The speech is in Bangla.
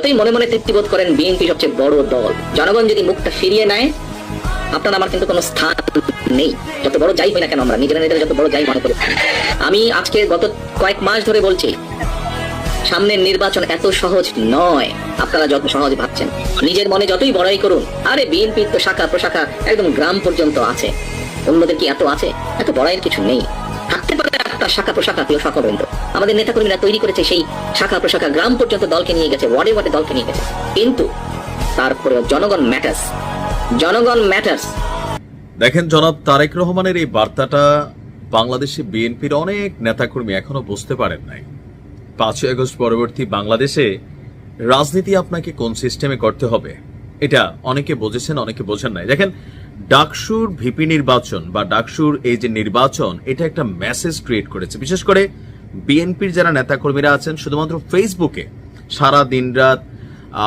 যতই মনে মনে তৃপ্তিবোধ করেন বিএনপি সবচেয়ে বড় দল, জনগণ যদি মুখটা ফিরিয়ে নেয় আপনার আমার কিন্তু কোনো স্থান নেই। যত বড় যাই হই না কেন, আমরা নিজেরা যত বড় যাই মনে করি। আমি আজকে গত কয়েক মাস ধরে বলছি সামনের নির্বাচন এত সহজ নয় আপনারা যত সহজ ভাবছেন। নিজের মনে যতই বড়াই করুন, আরে বিএনপির তো শাখা প্রশাখা একদম গ্রাম পর্যন্ত আছে, অন্যদের কি এত আছে? এত বড়াইয়ের কিছু নেই। থাকতে পারে একটা শাখা প্রশাখা, কেউ শাখা পর্যন্ত। আমাদের নেতাকর্মীরা তৈরি করেছে সেই শাখা প্রশাখা, গ্রাম পর্যন্ত দলকে নিয়ে গেছে, ওয়ার্ডে ওয়ার্ডে দলকে নিয়ে গেছে। কিন্তু তারপরেও জনগণ ম্যাটার্স, জনগণ ম্যাটার্স। দেখেন, জনাব তারেক রহমানের এই বার্তাটা বাংলাদেশে বিএনপির অনেক নেতাকর্মী এখনো বুঝতে পারেন নাই। 5ই আগস্ট পরবর্তী বাংলাদেশে রাজনীতি আপনাকে কোন সিস্টেমে করতে হবে এটা অনেকে বুঝেছেন, অনেকে বোঝেন নাই। দেখেন, ডাকসুর ভিপি নির্বাচন বা ডাকসুর এই যে নির্বাচন, এটা একটা মেসেজ ক্রিয়েট করেছে। বিশেষ করে বিএনপির যারা নেতাকর্মীরা আছেন শুধুমাত্র ফেসবুকে সারা দিন রাত